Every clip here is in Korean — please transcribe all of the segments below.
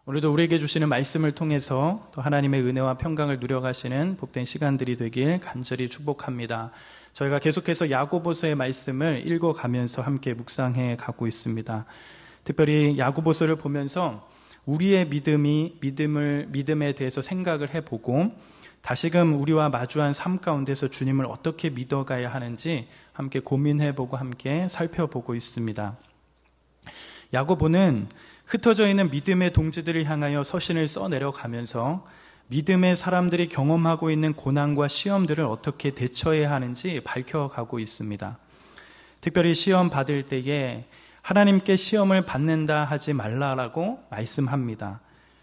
오늘도 우리에게 주시는 말씀을 통해서 또 하나님의 은혜와 평강을 누려가시는 복된 시간들이 되길 간절히 축복합니다. 저희가 계속해서 야고보서의 말씀을 읽어가면서 함께 묵상해 가고 있습니다. 특별히 야고보서를 보면서 우리의 믿음에 대해서 생각을 해보고 다시금 우리와 마주한 삶 가운데서 주님을 어떻게 믿어가야 하는지 함께 고민해보고 함께 살펴보고 있습니다. 야고보는 흩어져 있는 믿음의 동지들을 향하여 서신을 써내려가면서 믿음의 사람들이 경험하고 있는 고난과 시험들을 어떻게 대처해야 하는지 밝혀가고 있습니다. 특별히 시험 받을 때에 하나님께 시험을 받는다 하지 말라라고 말씀합니다.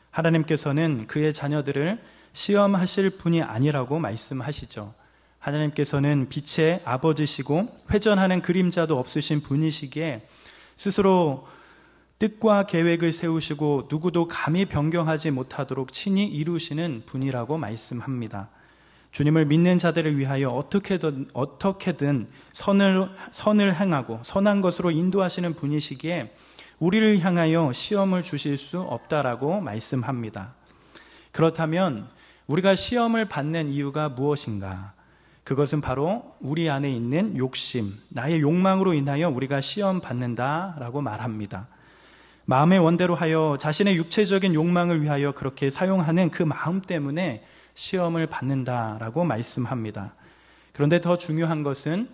하나님께서는 그의 자녀들을 시험하실 분이 아니라고 말씀하시죠. 하나님께서는 빛의 아버지시고 회전하는 그림자도 없으신 분이시기에 스스로 뜻과 계획을 세우시고 누구도 감히 변경하지 못하도록 친히 이루시는 분이라고 말씀합니다. 주님을 믿는 자들을 위하여 어떻게든 선을 행하고 선한 것으로 인도하시는 분이시기에 우리를 향하여 시험을 주실 수 없다라고 말씀합니다. 그렇다면 우리가 시험을 받는 이유가 무엇인가? 그것은 바로 우리 안에 있는 욕심, 나의 욕망으로 인하여 우리가 시험 받는다라고 말합니다. 마음의 원대로 하여 자신의 육체적인 욕망을 위하여 그렇게 사용하는 그 마음 때문에 시험을 받는다라고 말씀합니다. 그런데 더 중요한 것은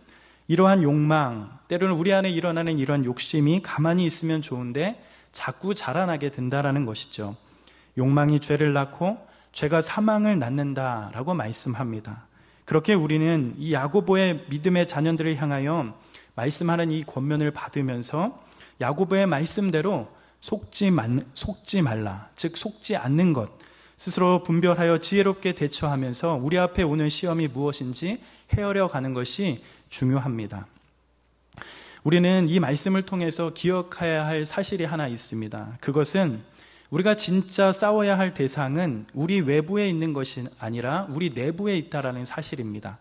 이러한 욕망, 때로는 우리 안에 일어나는 이런 욕심이 가만히 있으면 좋은데 자꾸 자라나게 된다라는 것이죠. 욕망이 죄를 낳고 죄가 사망을 낳는다라고 말씀합니다. 그렇게 우리는 이 야고보의 믿음의 자녀들을 향하여 말씀하는 이 권면을 받으면서 야고보의 말씀대로 속지 말라, 즉 속지 않는 것, 스스로 분별하여 지혜롭게 대처하면서 우리 앞에 오는 시험이 무엇인지 헤아려 가는 것이 중요합니다. 우리는 이 말씀을 통해서 기억해야 할 사실이 하나 있습니다. 그것은 우리가 진짜 싸워야 할 대상은 우리 외부에 있는 것이 아니라 우리 내부에 있다라는 사실입니다.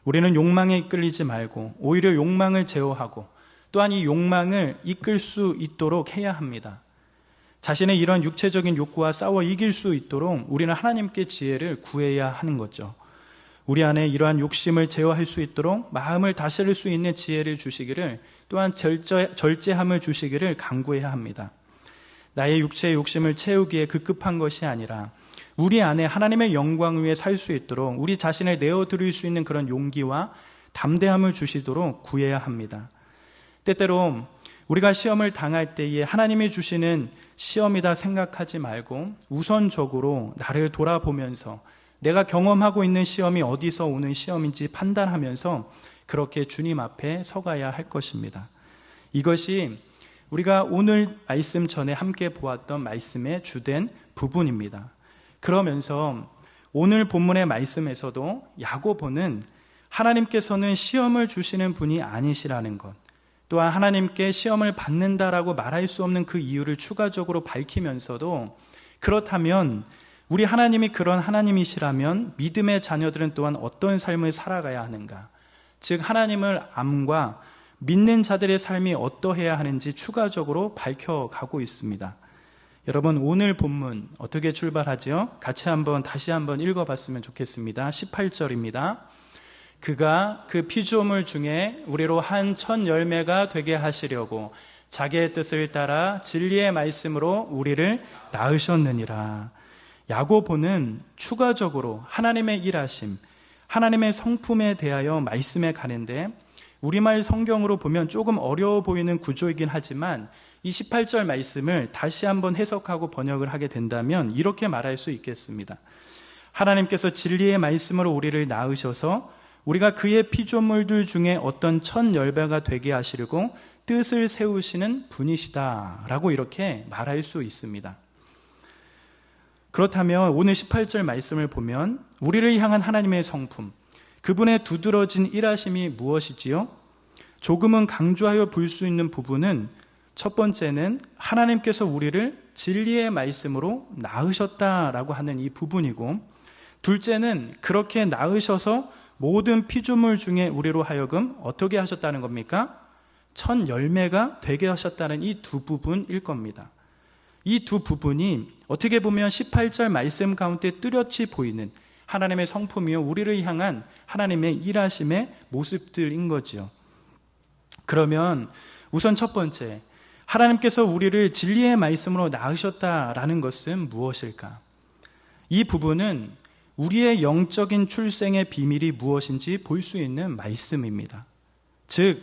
우리는 욕망에 이끌리지 말고 오히려 욕망을 제어하고 또한 이 욕망을 이끌 수 있도록 해야 합니다. 자신의 이런 육체적인 욕구와 싸워 이길 수 있도록 우리는 하나님께 지혜를 구해야 하는 거죠. 우리 안에 이러한 욕심을 제어할 수 있도록 마음을 다스릴 수 있는 지혜를 주시기를, 또한 절제함을 주시기를 간구해야 합니다. 나의 육체의 욕심을 채우기에 급급한 것이 아니라 우리 안에 하나님의 영광 위에 살 수 있도록 우리 자신을 내어드릴 수 있는 그런 용기와 담대함을 주시도록 구해야 합니다. 때때로 우리가 시험을 당할 때에 하나님이 주시는 시험이다 생각하지 말고 우선적으로 나를 돌아보면서 내가 경험하고 있는 시험이 어디서 오는 시험인지 판단하면서 그렇게 주님 앞에 서가야 할 것입니다. 이것이 우리가 오늘 말씀 전에 함께 보았던 말씀의 주된 부분입니다. 그러면서 오늘 본문의 말씀에서도 야고보는 하나님께서는 시험을 주시는 분이 아니시라는 것, 또한 하나님께 시험을 받는다라고 말할 수 없는 그 이유를 추가적으로 밝히면서도 그렇다면 우리 하나님이 그런 하나님이시라면 믿음의 자녀들은 또한 어떤 삶을 살아가야 하는가, 즉 하나님을 암과 믿는 자들의 삶이 어떠해야 하는지 추가적으로 밝혀가고 있습니다. 여러분, 오늘 본문 어떻게 출발하죠? 다시 한번 읽어봤으면 좋겠습니다. 18절입니다. 그가 그 피조물 중에 우리로 한 첫 열매가 되게 하시려고 자기의 뜻을 따라 진리의 말씀으로 우리를 낳으셨느니라. 야고보는 추가적으로 하나님의 일하심, 하나님의 성품에 대하여 말씀해 가는데 우리말 성경으로 보면 조금 어려워 보이는 구조이긴 하지만 이 18절 말씀을 다시 한번 해석하고 번역을 하게 된다면 이렇게 말할 수 있겠습니다. 하나님께서 진리의 말씀으로 우리를 낳으셔서 우리가 그의 피조물들 중에 어떤 첫 열매가 되게 하시려고 뜻을 세우시는 분이시다라고 이렇게 말할 수 있습니다. 그렇다면 오늘 18절 말씀을 보면 우리를 향한 하나님의 성품, 그분의 두드러진 일하심이 무엇이지요? 조금은 강조하여 볼 수 있는 부분은 첫 번째는 하나님께서 우리를 진리의 말씀으로 낳으셨다라고 하는 이 부분이고, 둘째는 그렇게 낳으셔서 모든 피조물 중에 우리로 하여금 어떻게 하셨다는 겁니까? 첫 열매가 되게 하셨다는 이 두 부분일 겁니다. 이 두 부분이 어떻게 보면 18절 말씀 가운데 뚜렷이 보이는 하나님의 성품이요 우리를 향한 하나님의 일하심의 모습들인 거죠. 그러면 우선 첫 번째, 하나님께서 우리를 진리의 말씀으로 낳으셨다라는 것은 무엇일까? 이 부분은 우리의 영적인 출생의 비밀이 무엇인지 볼 수 있는 말씀입니다. 즉,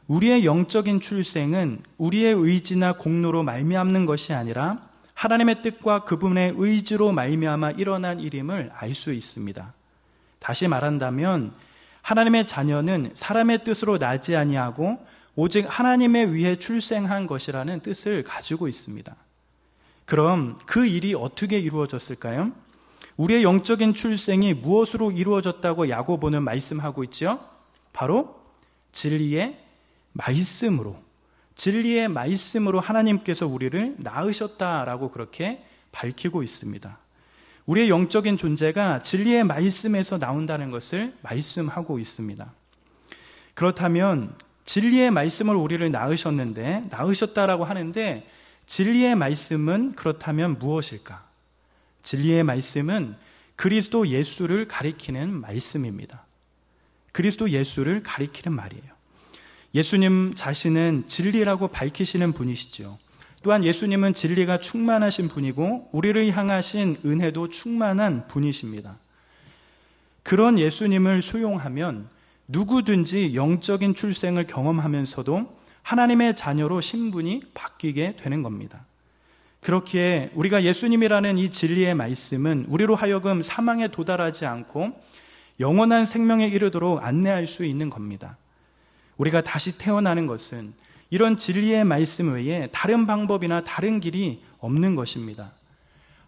우리의 영적인 출생은 우리의 의지나 공로로 말미암는 것이 아니라 하나님의 뜻과 그분의 의지로 말미암아 일어난 일임을 알 수 있습니다. 다시 말한다면 하나님의 자녀는 사람의 뜻으로 나지 아니하고 오직 하나님에 의해 출생한 것이라는 뜻을 가지고 있습니다. 그럼 그 일이 어떻게 이루어졌을까요? 우리의 영적인 출생이 무엇으로 이루어졌다고 야고보는 말씀하고 있죠? 바로 진리의 말씀으로 하나님께서 우리를 낳으셨다라고 그렇게 밝히고 있습니다. 우리의 영적인 존재가 진리의 말씀에서 나온다는 것을 말씀하고 있습니다. 그렇다면 진리의 말씀으로 우리를 낳으셨다라고 하는데 진리의 말씀은 그렇다면 무엇일까? 진리의 말씀은 그리스도 예수를 가리키는 말씀입니다. 그리스도 예수를 가리키는 말이에요. 예수님 자신은 진리라고 밝히시는 분이시죠. 또한 예수님은 진리가 충만하신 분이고 우리를 향하신 은혜도 충만한 분이십니다. 그런 예수님을 수용하면 누구든지 영적인 출생을 경험하면서도 하나님의 자녀로 신분이 바뀌게 되는 겁니다. 그렇기에 우리가 예수님이라는 이 진리의 말씀은 우리로 하여금 사망에 도달하지 않고 영원한 생명에 이르도록 안내할 수 있는 겁니다. 우리가 다시 태어나는 것은 이런 진리의 말씀 외에 다른 방법이나 다른 길이 없는 것입니다.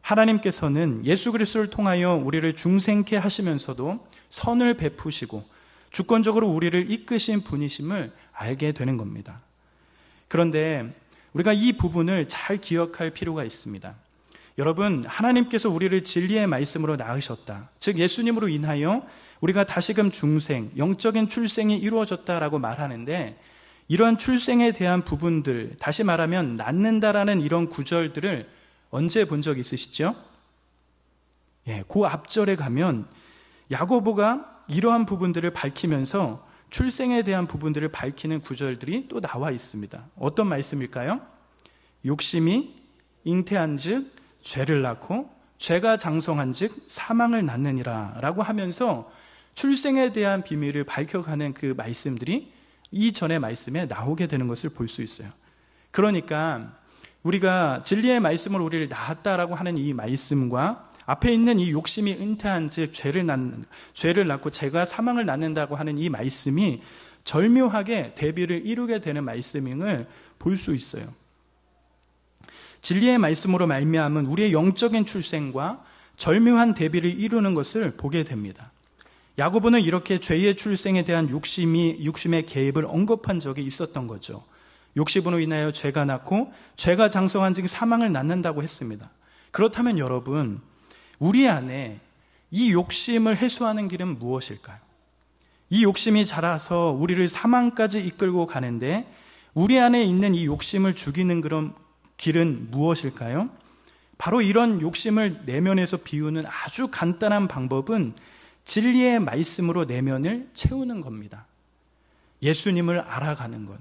하나님께서는 예수 그리스도를 통하여 우리를 중생케 하시면서도 선을 베푸시고 주권적으로 우리를 이끄신 분이심을 알게 되는 겁니다. 그런데 우리가 이 부분을 잘 기억할 필요가 있습니다. 여러분, 하나님께서 우리를 진리의 말씀으로 낳으셨다. 즉 예수님으로 인하여 우리가 다시금 중생, 영적인 출생이 이루어졌다라고 말하는데 이런 출생에 대한 부분들, 다시 말하면 낳는다라는 이런 구절들을 언제 본 적 있으시죠? 그 앞절에 가면 야고보가 이러한 부분들을 밝히면서 출생에 대한 부분들을 밝히는 구절들이 또 나와 있습니다. 어떤 말씀일까요? 욕심이 잉태한 즉 죄를 낳고 죄가 장성한 즉 사망을 낳느니라 라고 하면서 출생에 대한 비밀을 밝혀가는 그 말씀들이 이전의 말씀에 나오게 되는 것을 볼 수 있어요. 그러니까 우리가 진리의 말씀으로 우리를 낳았다라고 하는 이 말씀과 앞에 있는 이 욕심이 잉태한 즉 죄를 낳고 죄가 사망을 낳는다고 하는 이 말씀이 절묘하게 대비를 이루게 되는 말씀임을 볼 수 있어요. 진리의 말씀으로 말미암은 우리의 영적인 출생과 절묘한 대비를 이루는 것을 보게 됩니다. 야고보는 이렇게 죄의 출생에 대한 욕심의 개입을 언급한 적이 있었던 거죠. 욕심으로 인하여 죄가 낳고 죄가 장성한 즉 사망을 낳는다고 했습니다. 그렇다면 여러분, 우리 안에 이 욕심을 해소하는 길은 무엇일까요? 이 욕심이 자라서 우리를 사망까지 이끌고 가는데 우리 안에 있는 이 욕심을 죽이는 그런 길은 무엇일까요? 바로 이런 욕심을 내면에서 비우는 아주 간단한 방법은 진리의 말씀으로 내면을 채우는 겁니다. 예수님을 알아가는 것,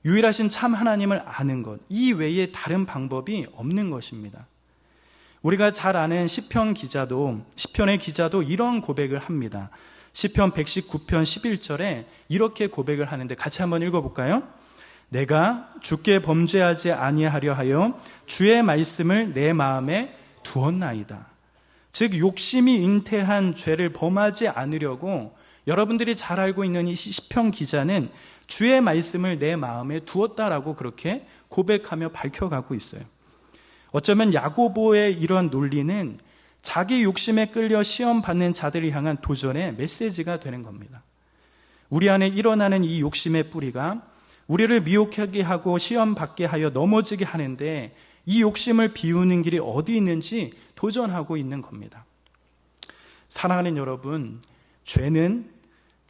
유일하신 참 하나님을 아는 것, 이 외에 다른 방법이 없는 것입니다. 우리가 잘 아는 시편의 기자도 이런 고백을 합니다. 시편 119편 11절에 이렇게 고백을 하는데 같이 한번 읽어볼까요? 내가 주께 범죄하지 아니하려 하여 주의 말씀을 내 마음에 두었나이다. 즉 욕심이 잉태한 죄를 범하지 않으려고 여러분들이 잘 알고 있는 이 시편 기자는 주의 말씀을 내 마음에 두었다라고 그렇게 고백하며 밝혀가고 있어요. 어쩌면 야고보의 이런 논리는 자기 욕심에 끌려 시험 받는 자들을 향한 도전의 메시지가 되는 겁니다. 우리 안에 일어나는 이 욕심의 뿌리가 우리를 미혹하게 하고 시험 받게 하여 넘어지게 하는데 이 욕심을 비우는 길이 어디 있는지 도전하고 있는 겁니다. 사랑하는 여러분, 죄는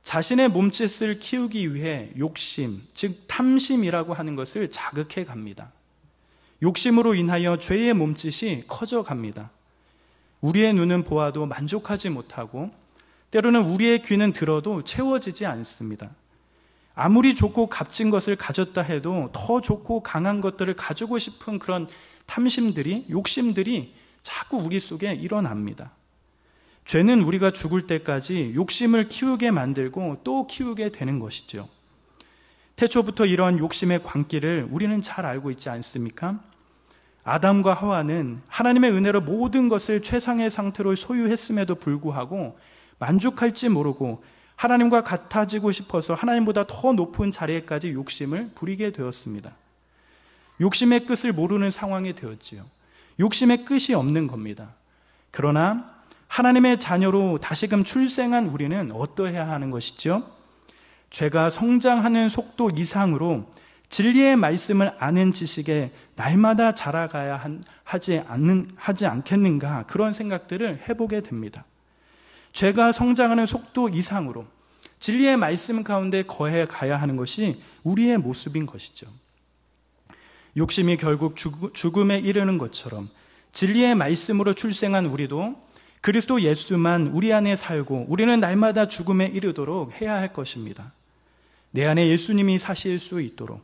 자신의 몸짓을 키우기 위해 욕심, 즉 탐심이라고 하는 것을 자극해 갑니다. 욕심으로 인하여 죄의 몸짓이 커져갑니다. 우리의 눈은 보아도 만족하지 못하고 때로는 우리의 귀는 들어도 채워지지 않습니다. 아무리 좋고 값진 것을 가졌다 해도 더 좋고 강한 것들을 가지고 싶은 그런 탐심들이, 욕심들이 자꾸 우리 속에 일어납니다. 죄는 우리가 죽을 때까지 욕심을 키우게 만들고 또 키우게 되는 것이죠. 태초부터 이러한 욕심의 광기를 우리는 잘 알고 있지 않습니까? 아담과 하와는 하나님의 은혜로 모든 것을 최상의 상태로 소유했음에도 불구하고 만족할지 모르고 하나님과 같아지고 싶어서 하나님보다 더 높은 자리에까지 욕심을 부리게 되었습니다. 욕심의 끝을 모르는 상황이 되었지요. 욕심의 끝이 없는 겁니다. 그러나 하나님의 자녀로 다시금 출생한 우리는 어떠해야 하는 것이죠? 죄가 성장하는 속도 이상으로 진리의 말씀을 아는 지식에 날마다 자라가야 하지 않겠는가, 그런 생각들을 해보게 됩니다. 죄가 성장하는 속도 이상으로 진리의 말씀 가운데 거해 가야 하는 것이 우리의 모습인 것이죠. 욕심이 결국 죽음에 이르는 것처럼 진리의 말씀으로 출생한 우리도 그리스도 예수만 우리 안에 살고 우리는 날마다 죽음에 이르도록 해야 할 것입니다. 내 안에 예수님이 사실 수 있도록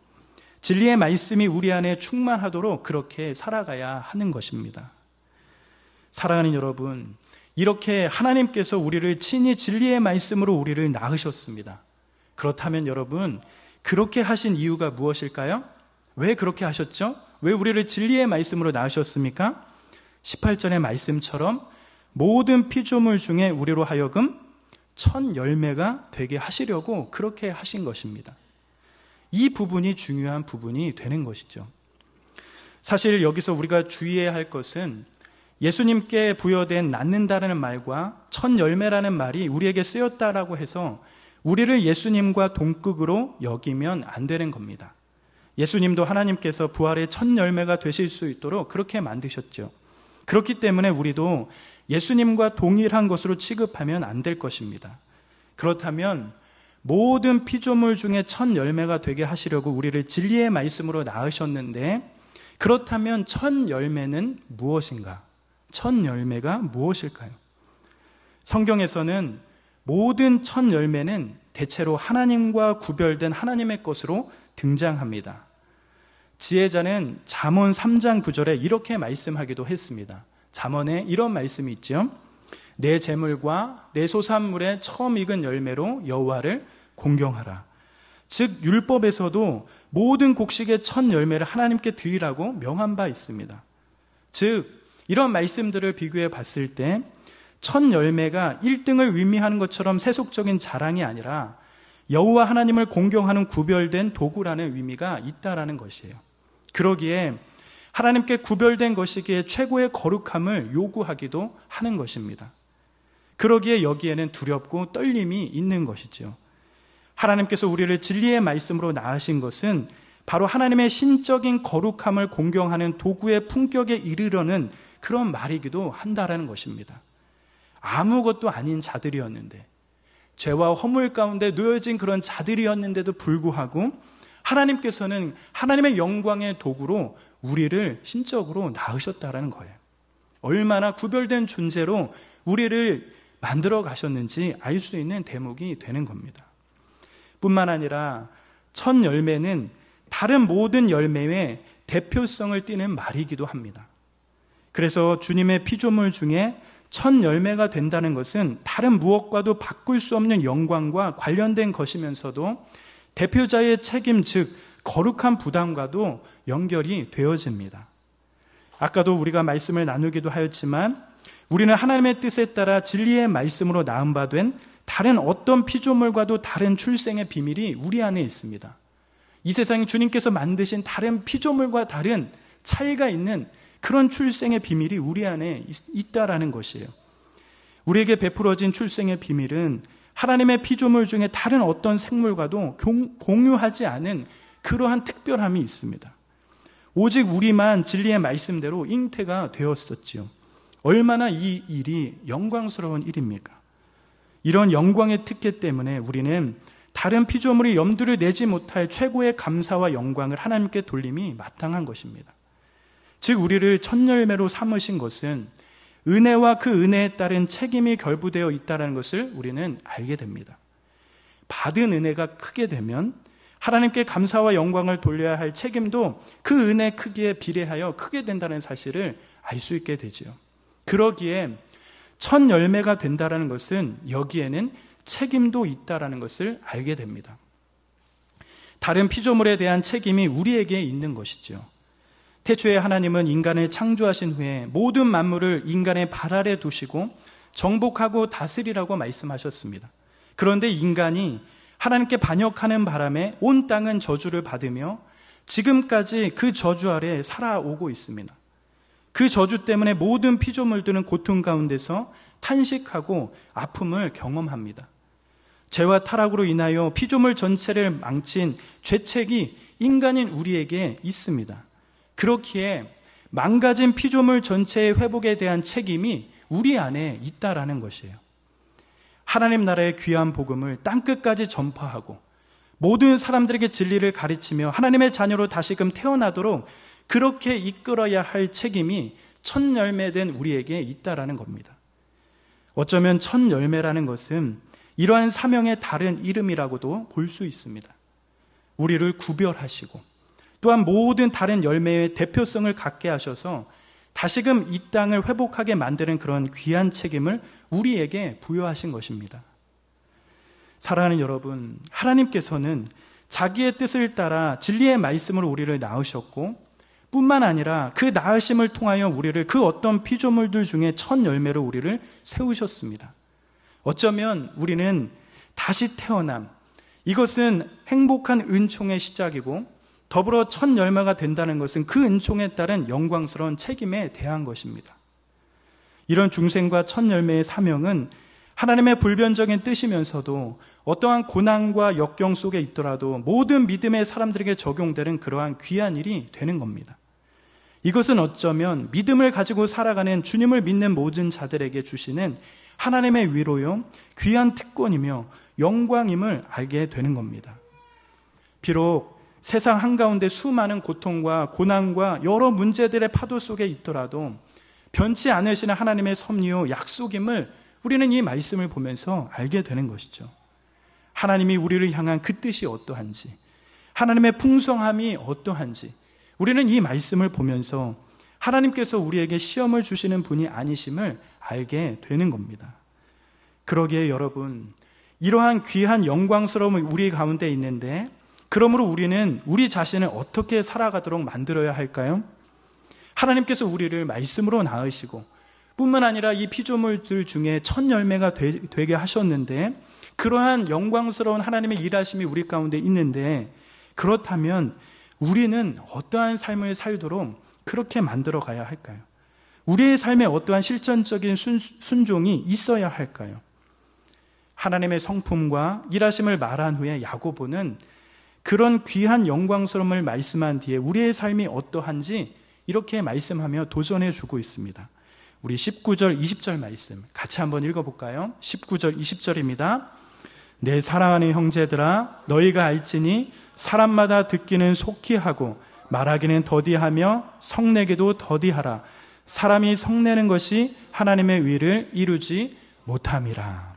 진리의 말씀이 우리 안에 충만하도록 그렇게 살아가야 하는 것입니다. 사랑하는 여러분, 이렇게 하나님께서 우리를 친히 진리의 말씀으로 우리를 낳으셨습니다. 그렇다면 여러분, 그렇게 하신 이유가 무엇일까요? 왜 그렇게 하셨죠? 왜 우리를 진리의 말씀으로 낳으셨습니까? 18절의 말씀처럼 모든 피조물 중에 우리로 하여금 첫 열매가 되게 하시려고 그렇게 하신 것입니다. 이 부분이 중요한 부분이 되는 것이죠. 사실 여기서 우리가 주의해야 할 것은 예수님께 부여된 낳는다라는 말과 첫 열매라는 말이 우리에게 쓰였다라고 해서 우리를 예수님과 동급으로 여기면 안 되는 겁니다. 예수님도 하나님께서 부활의 첫 열매가 되실 수 있도록 그렇게 만드셨죠. 그렇기 때문에 우리도 예수님과 동일한 것으로 취급하면 안 될 것입니다. 그렇다면 모든 피조물 중에 첫 열매가 되게 하시려고 우리를 진리의 말씀으로 낳으셨는데, 그렇다면 첫 열매는 무엇인가? 첫 열매가 무엇일까요? 성경에서는 모든 첫 열매는 대체로 하나님과 구별된 하나님의 것으로 등장합니다. 지혜자는 잠언 3장 9절에 이렇게 말씀하기도 했습니다. 잠언에 이런 말씀이 있죠. 내 재물과 내 소산물의 처음 익은 열매로 여호와를 공경하라. 즉 율법에서도 모든 곡식의 첫 열매를 하나님께 드리라고 명한 바 있습니다. 즉 이런 말씀들을 비교해 봤을 때 첫 열매가 1등을 의미하는 것처럼 세속적인 자랑이 아니라 여호와 하나님을 공경하는 구별된 도구라는 의미가 있다라는 것이에요. 그러기에 하나님께 구별된 것이기에 최고의 거룩함을 요구하기도 하는 것입니다. 그러기에 여기에는 두렵고 떨림이 있는 것이죠. 하나님께서 우리를 진리의 말씀으로 낳으신 것은 바로 하나님의 신적인 거룩함을 공경하는 도구의 품격에 이르려는 그런 말이기도 한다라는 것입니다. 아무것도 아닌 자들이었는데, 죄와 허물 가운데 놓여진 그런 자들이었는데도 불구하고 하나님께서는 하나님의 영광의 도구로 우리를 신적으로 낳으셨다라는 거예요. 얼마나 구별된 존재로 우리를 만들어 가셨는지 알 수 있는 대목이 되는 겁니다. 뿐만 아니라 첫 열매는 다른 모든 열매의 대표성을 띠는 말이기도 합니다. 그래서 주님의 피조물 중에 첫 열매가 된다는 것은 다른 무엇과도 바꿀 수 없는 영광과 관련된 것이면서도 대표자의 책임, 즉 거룩한 부담과도 연결이 되어집니다. 아까도 우리가 말씀을 나누기도 하였지만 우리는 하나님의 뜻에 따라 진리의 말씀으로 낳은 바 된 다른 어떤 피조물과도 다른 출생의 비밀이 우리 안에 있습니다. 이 세상에 주님께서 만드신 다른 피조물과 다른 차이가 있는 그런 출생의 비밀이 우리 안에 있다라는 것이에요. 우리에게 베풀어진 출생의 비밀은 하나님의 피조물 중에 다른 어떤 생물과도 공유하지 않은 그러한 특별함이 있습니다. 오직 우리만 진리의 말씀대로 잉태가 되었었지요. 얼마나 이 일이 영광스러운 일입니까? 이런 영광의 특혜 때문에 우리는 다른 피조물이 염두를 내지 못할 최고의 감사와 영광을 하나님께 돌림이 마땅한 것입니다. 즉 우리를 첫 열매로 삼으신 것은 은혜와 그 은혜에 따른 책임이 결부되어 있다는 것을 우리는 알게 됩니다. 받은 은혜가 크게 되면 하나님께 감사와 영광을 돌려야 할 책임도 그 은혜 크기에 비례하여 크게 된다는 사실을 알 수 있게 되죠. 그러기에 첫 열매가 된다는 것은 여기에는 책임도 있다는 것을 알게 됩니다. 다른 피조물에 대한 책임이 우리에게 있는 것이죠. 태초에 하나님은 인간을 창조하신 후에 모든 만물을 인간의 발 아래 두시고 정복하고 다스리라고 말씀하셨습니다. 그런데 인간이 하나님께 반역하는 바람에 온 땅은 저주를 받으며 지금까지 그 저주 아래 살아오고 있습니다. 그 저주 때문에 모든 피조물들은 고통 가운데서 탄식하고 아픔을 경험합니다. 죄와 타락으로 인하여 피조물 전체를 망친 죄책이 인간인 우리에게 있습니다. 그렇기에 망가진 피조물 전체의 회복에 대한 책임이 우리 안에 있다라는 것이에요. 하나님 나라의 귀한 복음을 땅끝까지 전파하고 모든 사람들에게 진리를 가르치며 하나님의 자녀로 다시금 태어나도록 그렇게 이끌어야 할 책임이 첫 열매된 우리에게 있다라는 겁니다. 어쩌면 첫 열매라는 것은 이러한 사명의 다른 이름이라고도 볼 수 있습니다. 우리를 구별하시고 또한 모든 다른 열매의 대표성을 갖게 하셔서 다시금 이 땅을 회복하게 만드는 그런 귀한 책임을 우리에게 부여하신 것입니다. 사랑하는 여러분, 하나님께서는 자기의 뜻을 따라 진리의 말씀으로 우리를 낳으셨고 뿐만 아니라 그 낳으심을 통하여 우리를 그 어떤 피조물들 중에 첫 열매로 우리를 세우셨습니다. 어쩌면 우리는 다시 태어남, 이것은 행복한 은총의 시작이고 더불어 첫 열매가 된다는 것은 그 은총에 따른 영광스러운 책임에 대한 것입니다. 이런 중생과 첫 열매의 사명은 하나님의 불변적인 뜻이면서도 어떠한 고난과 역경 속에 있더라도 모든 믿음의 사람들에게 적용되는 그러한 귀한 일이 되는 겁니다. 이것은 어쩌면 믿음을 가지고 살아가는 주님을 믿는 모든 자들에게 주시는 하나님의 위로요, 귀한 특권이며 영광임을 알게 되는 겁니다. 비록 세상 한가운데 수많은 고통과 고난과 여러 문제들의 파도 속에 있더라도 변치 않으시는 하나님의 섭리요 약속임을 우리는 이 말씀을 보면서 알게 되는 것이죠. 하나님이 우리를 향한 그 뜻이 어떠한지, 하나님의 풍성함이 어떠한지 우리는 이 말씀을 보면서 하나님께서 우리에게 시험을 주시는 분이 아니심을 알게 되는 겁니다. 그러기에 여러분, 이러한 귀한 영광스러움이 우리 가운데 있는데 그러므로 우리는 우리 자신을 어떻게 살아가도록 만들어야 할까요? 하나님께서 우리를 말씀으로 낳으시고 뿐만 아니라 이 피조물들 중에 첫 열매가 되게 하셨는데 그러한 영광스러운 하나님의 일하심이 우리 가운데 있는데 그렇다면 우리는 어떠한 삶을 살도록 그렇게 만들어 가야 할까요? 우리의 삶에 어떠한 실천적인 순종이 있어야 할까요? 하나님의 성품과 일하심을 말한 후에 야고보는 그런 귀한 영광스러움을 말씀한 뒤에 우리의 삶이 어떠한지 이렇게 말씀하며 도전해 주고 있습니다. 우리 19절, 20절 말씀 같이 한번 읽어볼까요? 19절, 20절입니다. 내 사랑하는 형제들아, 너희가 알지니 사람마다 듣기는 속히 하고 말하기는 더디하며 성내기도 더디하라. 사람이 성내는 것이 하나님의 의를 이루지 못함이라.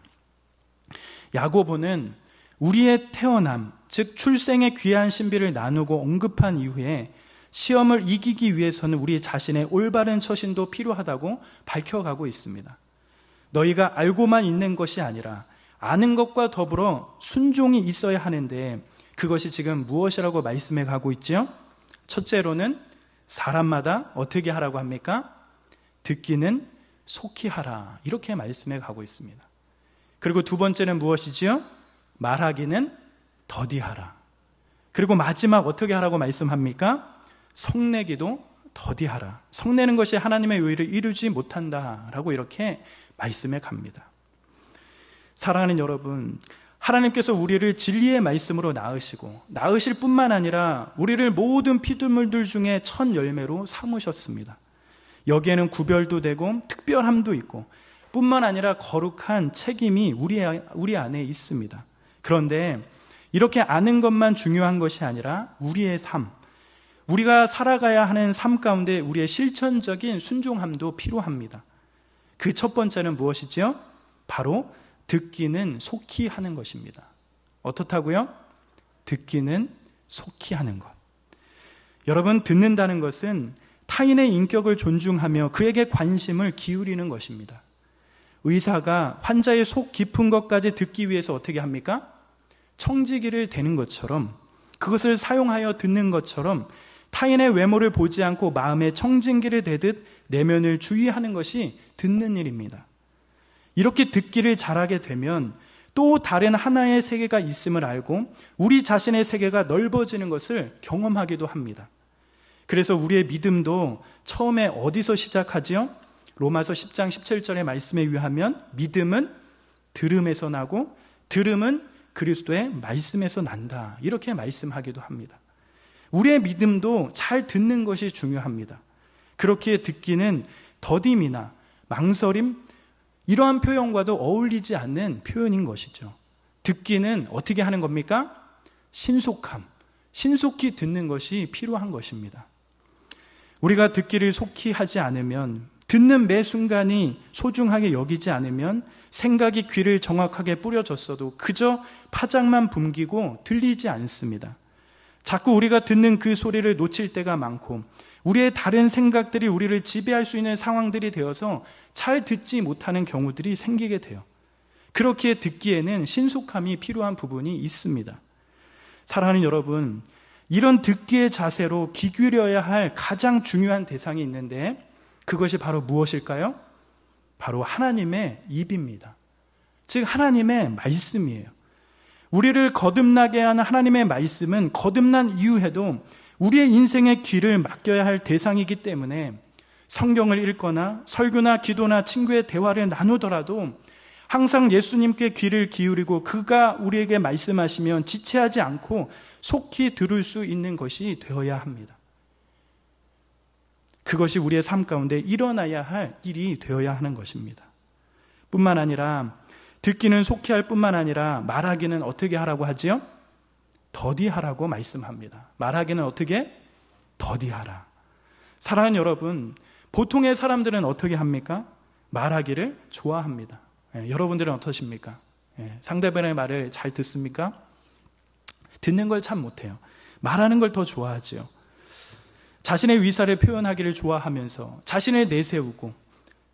야고보는 우리의 태어남, 즉 출생의 귀한 신비를 나누고 언급한 이후에 시험을 이기기 위해서는 우리 자신의 올바른 처신도 필요하다고 밝혀가고 있습니다. 너희가 알고만 있는 것이 아니라 아는 것과 더불어 순종이 있어야 하는데 그것이 지금 무엇이라고 말씀해 가고 있죠? 첫째로는 사람마다 어떻게 하라고 합니까? 듣기는 속히 하라, 이렇게 말씀해 가고 있습니다. 그리고 두 번째는 무엇이지요? 말하기는 더디하라. 그리고 마지막 어떻게 하라고 말씀합니까? 성내기도 더디하라. 성내는 것이 하나님의 의를 이루지 못한다라고 이렇게 말씀해 갑니다. 사랑하는 여러분, 하나님께서 우리를 진리의 말씀으로 낳으실 뿐만 아니라 우리를 모든 피조물들 중에 첫 열매로 삼으셨습니다. 여기에는 구별도 되고 특별함도 있고 뿐만 아니라 거룩한 책임이 우리 안에 있습니다. 그런데 이렇게 아는 것만 중요한 것이 아니라 우리의 삶, 우리가 살아가야 하는 삶 가운데 우리의 실천적인 순종함도 필요합니다. 그 첫 번째는 무엇이지요? 바로 듣기는 속히 하는 것입니다. 어떻다고요? 듣기는 속히 하는 것. 여러분, 듣는다는 것은 타인의 인격을 존중하며 그에게 관심을 기울이는 것입니다. 의사가 환자의 속 깊은 것까지 듣기 위해서 어떻게 합니까? 청지기를 대는 것처럼, 그것을 사용하여 듣는 것처럼 타인의 외모를 보지 않고 마음에 청진기를 대듯 내면을 주의하는 것이 듣는 일입니다. 이렇게 듣기를 잘하게 되면 또 다른 하나의 세계가 있음을 알고 우리 자신의 세계가 넓어지는 것을 경험하기도 합니다. 그래서 우리의 믿음도 처음에 어디서 시작하지요? 로마서 10장 17절의 말씀에 의하면 믿음은 들음에서 나고 들음은 그리스도의 말씀에서 난다, 이렇게 말씀하기도 합니다. 우리의 믿음도 잘 듣는 것이 중요합니다. 그렇게 듣기는 더딤이나 망설임, 이러한 표현과도 어울리지 않는 표현인 것이죠. 듣기는 어떻게 하는 겁니까? 신속히 듣는 것이 필요한 것입니다. 우리가 듣기를 속히 하지 않으면, 듣는 매 순간이 소중하게 여기지 않으면 생각이 귀를 정확하게 뿌려졌어도 그저 파장만 붐기고 들리지 않습니다. 자꾸 우리가 듣는 그 소리를 놓칠 때가 많고 우리의 다른 생각들이 우리를 지배할 수 있는 상황들이 되어서 잘 듣지 못하는 경우들이 생기게 돼요. 그렇게 듣기에는 신속함이 필요한 부분이 있습니다. 사랑하는 여러분, 이런 듣기의 자세로 귀 기울여야 할 가장 중요한 대상이 있는데 그것이 바로 무엇일까요? 바로 하나님의 입입니다. 즉 하나님의 말씀이에요. 우리를 거듭나게 하는 하나님의 말씀은 거듭난 이후에도 우리의 인생의 귀를 맡겨야 할 대상이기 때문에 성경을 읽거나 설교나 기도나 친구의 대화를 나누더라도 항상 예수님께 귀를 기울이고 그가 우리에게 말씀하시면 지체하지 않고 속히 들을 수 있는 것이 되어야 합니다. 그것이 우리의 삶 가운데 일어나야 할 일이 되어야 하는 것입니다. 뿐만 아니라 듣기는 속히 할 뿐만 아니라 말하기는 어떻게 하라고 하지요? 더디하라고 말씀합니다. 말하기는 어떻게? 더디하라. 사랑하는 여러분, 보통의 사람들은 어떻게 합니까? 말하기를 좋아합니다. 여러분들은 어떠십니까? 상대방의 말을 잘 듣습니까? 듣는 걸 참 못해요. 말하는 걸 더 좋아하죠. 자신의 위사를 표현하기를 좋아하면서 자신을 내세우고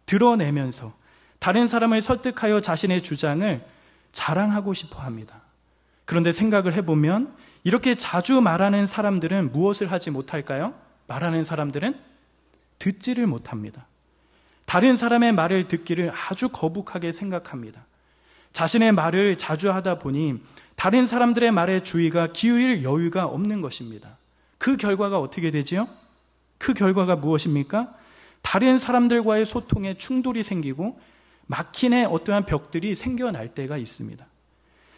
드러내면서 다른 사람을 설득하여 자신의 주장을 자랑하고 싶어 합니다. 그런데 생각을 해보면 이렇게 자주 말하는 사람들은 무엇을 하지 못할까요? 말하는 사람들은 듣지를 못합니다. 다른 사람의 말을 듣기를 아주 거북하게 생각합니다. 자신의 말을 자주 하다 보니 다른 사람들의 말에 주의가 기울일 여유가 없는 것입니다. 그 결과가 어떻게 되지요? 그 결과가 무엇입니까? 다른 사람들과의 소통에 충돌이 생기고 막힌의 어떠한 벽들이 생겨날 때가 있습니다.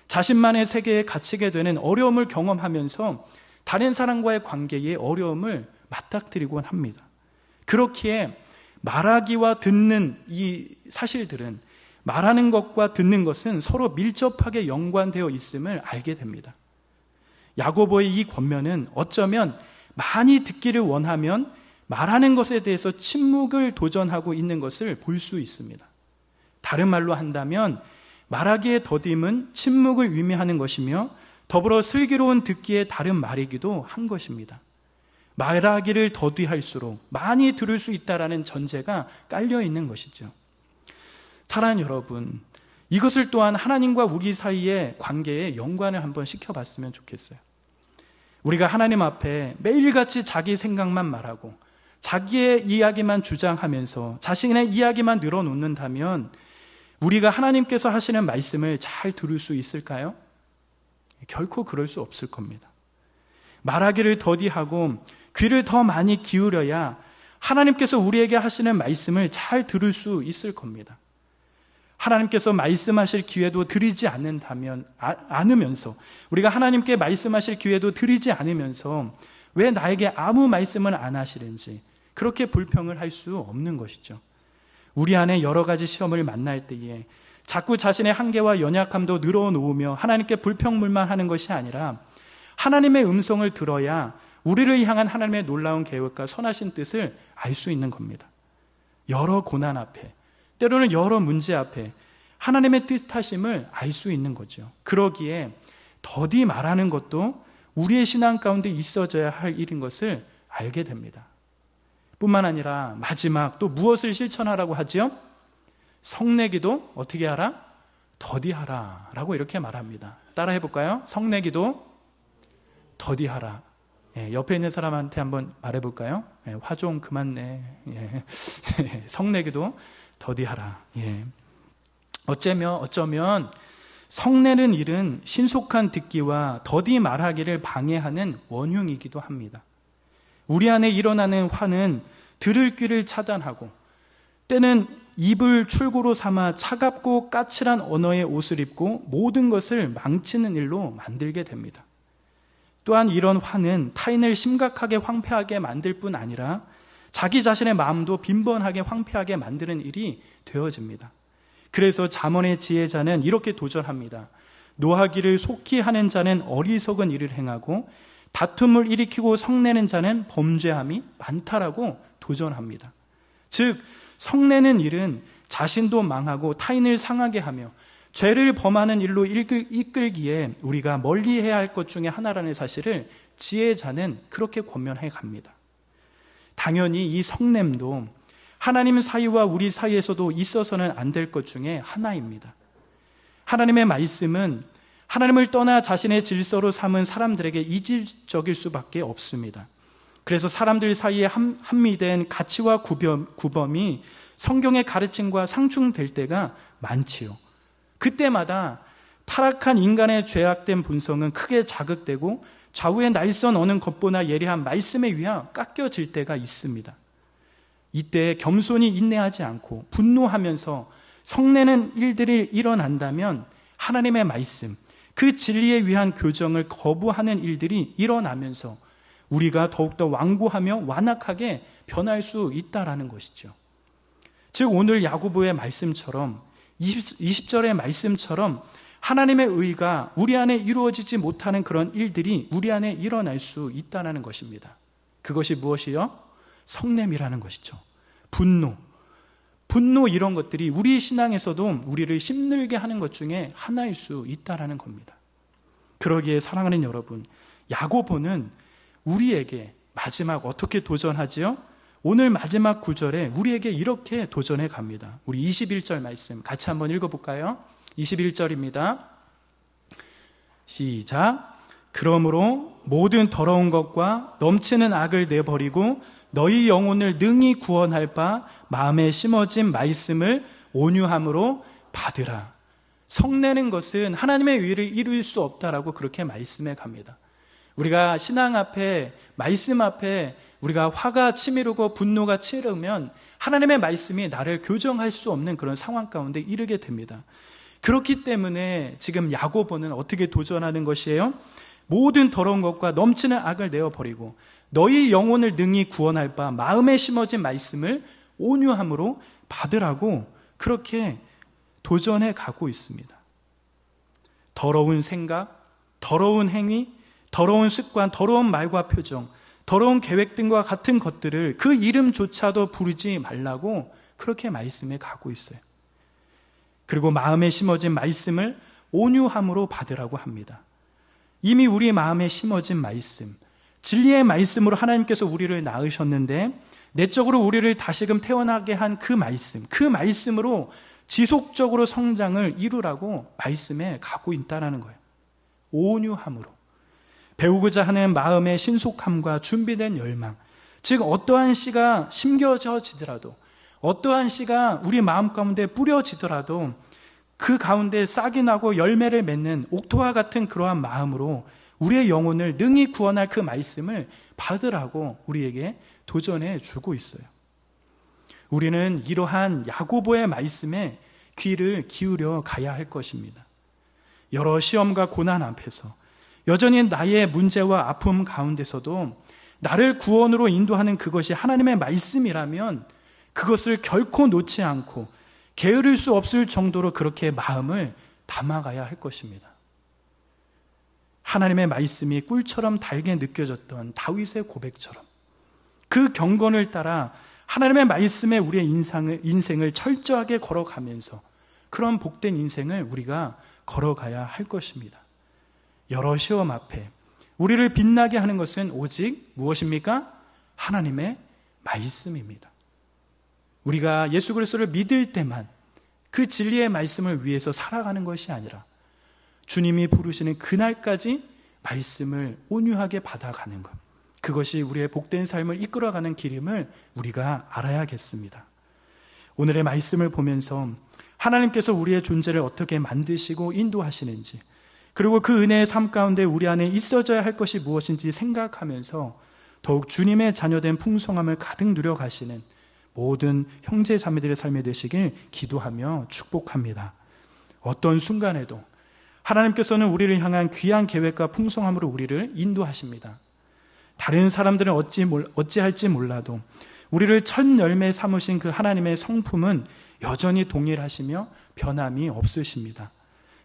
자신만의 세계에 갇히게 되는 어려움을 경험하면서 다른 사람과의 관계에 어려움을 맞닥뜨리곤 합니다. 그렇기에 말하기와 듣는 이 사실들은, 말하는 것과 듣는 것은 서로 밀접하게 연관되어 있음을 알게 됩니다. 야고보의 이 권면은 어쩌면 많이 듣기를 원하면 말하는 것에 대해서 침묵을 도전하고 있는 것을 볼 수 있습니다. 다른 말로 한다면 말하기의 더딤은 침묵을 의미하는 것이며 더불어 슬기로운 듣기의 다른 말이기도 한 것입니다. 말하기를 더디할수록 많이 들을 수 있다라는 전제가 깔려 있는 것이죠. 사랑하는 여러분, 이것을 또한 하나님과 우리 사이의 관계에 연관을 한번 시켜봤으면 좋겠어요. 우리가 하나님 앞에 매일같이 자기 생각만 말하고 자기의 이야기만 주장하면서 자신의 이야기만 늘어놓는다면 우리가 하나님께서 하시는 말씀을 잘 들을 수 있을까요? 결코 그럴 수 없을 겁니다. 말하기를 더디하고 귀를 더 많이 기울여야 하나님께서 우리에게 하시는 말씀을 잘 들을 수 있을 겁니다. 하나님께서 말씀하실 기회도 드리지 않으면서 우리가 하나님께 말씀하실 기회도 드리지 않으면서 왜 나에게 아무 말씀을 안 하시는지 그렇게 불평을 할 수 없는 것이죠. 우리 안에 여러 가지 시험을 만날 때에 자꾸 자신의 한계와 연약함도 늘어놓으며 하나님께 불평물만 하는 것이 아니라 하나님의 음성을 들어야 우리를 향한 하나님의 놀라운 계획과 선하신 뜻을 알 수 있는 겁니다. 여러 고난 앞에, 때로는 여러 문제 앞에 하나님의 뜻하심을 알 수 있는 거죠. 그러기에 더디 말하는 것도 우리의 신앙 가운데 있어져야 할 일인 것을 알게 됩니다. 뿐만 아니라 마지막 또 무엇을 실천하라고 하지요? 성내기도 어떻게 하라? 더디하라 라고 이렇게 말합니다. 따라 해볼까요? 성내기도 더디하라. 옆에 있는 사람한테 한번 말해볼까요? 화 좀 그만 내. 성내기도 더디하라. 어쩌면 성내는 일은 신속한 듣기와 더디 말하기를 방해하는 원흉이기도 합니다. 우리 안에 일어나는 화는 들을 귀를 차단하고 때는 입을 출구로 삼아 차갑고 까칠한 언어의 옷을 입고 모든 것을 망치는 일로 만들게 됩니다. 또한 이런 화는 타인을 심각하게 황폐하게 만들 뿐 아니라 자기 자신의 마음도 빈번하게 황폐하게 만드는 일이 되어집니다. 그래서 잠언의 지혜자는 이렇게 도전합니다. 노하기를 속히 하는 자는 어리석은 일을 행하고 다툼을 일으키고 성내는 자는 범죄함이 많다라고 도전합니다. 즉 성내는 일은 자신도 망하고 타인을 상하게 하며 죄를 범하는 일로 이끌기에 우리가 멀리해야 할 것 중에 하나라는 사실을 지혜자는 그렇게 권면해 갑니다. 당연히 이 성냄도 하나님 사이와 우리 사이에서도 있어서는 안 될 것 중에 하나입니다. 하나님의 말씀은 하나님을 떠나 자신의 질서로 삼은 사람들에게 이질적일 수밖에 없습니다. 그래서 사람들 사이에 한미된 가치와 구범이 성경의 가르침과 상충될 때가 많지요. 그때마다 타락한 인간의 죄악된 본성은 크게 자극되고 좌우의 날선 어는 겉보나 예리한 말씀에 의하 깎여질 때가 있습니다. 이때 겸손히 인내하지 않고 분노하면서 성내는 일들이 일어난다면 하나님의 말씀, 그 진리에 위한 교정을 거부하는 일들이 일어나면서 우리가 더욱더 완고하며 완악하게 변할 수 있다라는 것이죠. 즉 오늘 야고보의 말씀처럼 20절의 말씀처럼 하나님의 의가 우리 안에 이루어지지 못하는 그런 일들이 우리 안에 일어날 수 있다는 것입니다. 그것이 무엇이요? 성냄이라는 것이죠. 분노 이런 것들이 우리 신앙에서도 우리를 힘들게 하는 것 중에 하나일 수 있다는 겁니다. 그러기에 사랑하는 여러분, 야고보는 우리에게 마지막 어떻게 도전하지요? 오늘 마지막 구절에 우리에게 이렇게 도전해 갑니다. 우리 21절 말씀 같이 한번 읽어볼까요? 21절입니다. 시작. 그러므로 모든 더러운 것과 넘치는 악을 내버리고 너희 영혼을 능히 구원할 바 마음에 심어진 말씀을 온유함으로 받으라. 성내는 것은 하나님의 의를 이룰 수 없다라고 그렇게 말씀해 갑니다. 우리가 신앙 앞에, 말씀 앞에 우리가 화가 치밀고 분노가 치르면 하나님의 말씀이 나를 교정할 수 없는 그런 상황 가운데 이르게 됩니다. 그렇기 때문에 지금 야고보는 어떻게 도전하는 것이에요? 모든 더러운 것과 넘치는 악을 내어버리고 너희 영혼을 능히 구원할 바 마음에 심어진 말씀을 온유함으로 받으라고 그렇게 도전해 가고 있습니다. 더러운 생각, 더러운 행위, 더러운 습관, 더러운 말과 표정, 더러운 계획 등과 같은 것들을 그 이름조차도 부르지 말라고 그렇게 말씀해 가고 있어요. 그리고 마음에 심어진 말씀을 온유함으로 받으라고 합니다. 이미 우리 마음에 심어진 말씀, 진리의 말씀으로 하나님께서 우리를 낳으셨는데 내적으로 우리를 다시금 태어나게 한 그 말씀으로 지속적으로 성장을 이루라고 말씀해 가고 있다는 거예요. 온유함으로. 배우고자 하는 마음의 신속함과 준비된 열망, 즉 어떠한 씨가 심겨져지더라도, 어떠한 씨가 우리 마음 가운데 뿌려지더라도 그 가운데 싹이 나고 열매를 맺는 옥토와 같은 그러한 마음으로 우리의 영혼을 능히 구원할 그 말씀을 받으라고 우리에게 도전해 주고 있어요. 우리는 이러한 야고보의 말씀에 귀를 기울여 가야 할 것입니다. 여러 시험과 고난 앞에서 여전히 나의 문제와 아픔 가운데서도 나를 구원으로 인도하는 그것이 하나님의 말씀이라면 그것을 결코 놓지 않고 게으를 수 없을 정도로 그렇게 마음을 담아가야 할 것입니다. 하나님의 말씀이 꿀처럼 달게 느껴졌던 다윗의 고백처럼 그 경건을 따라 하나님의 말씀에 우리의 인생을 철저하게 걸어가면서 그런 복된 인생을 우리가 걸어가야 할 것입니다. 여러 시험 앞에 우리를 빛나게 하는 것은 오직 무엇입니까? 하나님의 말씀입니다. 우리가 예수 그리스도를 믿을 때만 그 진리의 말씀을 위해서 살아가는 것이 아니라 주님이 부르시는 그날까지 말씀을 온유하게 받아가는 것, 그것이 우리의 복된 삶을 이끌어가는 길임을 우리가 알아야겠습니다. 오늘의 말씀을 보면서 하나님께서 우리의 존재를 어떻게 만드시고 인도하시는지, 그리고 그 은혜의 삶 가운데 우리 안에 있어져야 할 것이 무엇인지 생각하면서 더욱 주님의 자녀된 풍성함을 가득 누려가시는 모든 형제 자매들의 삶이 되시길 기도하며 축복합니다. 어떤 순간에도 하나님께서는 우리를 향한 귀한 계획과 풍성함으로 우리를 인도하십니다. 다른 사람들은 어찌할지 몰라도 우리를 첫 열매 삼으신 그 하나님의 성품은 여전히 동일하시며 변함이 없으십니다.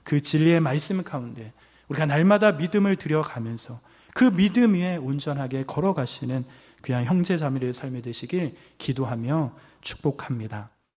그 진리의 말씀 가운데 우리가 날마다 믿음을 들여가면서 그 믿음 위에 온전하게 걸어가시는 귀한 형제 자매의 삶이 되시길 기도하며 축복합니다.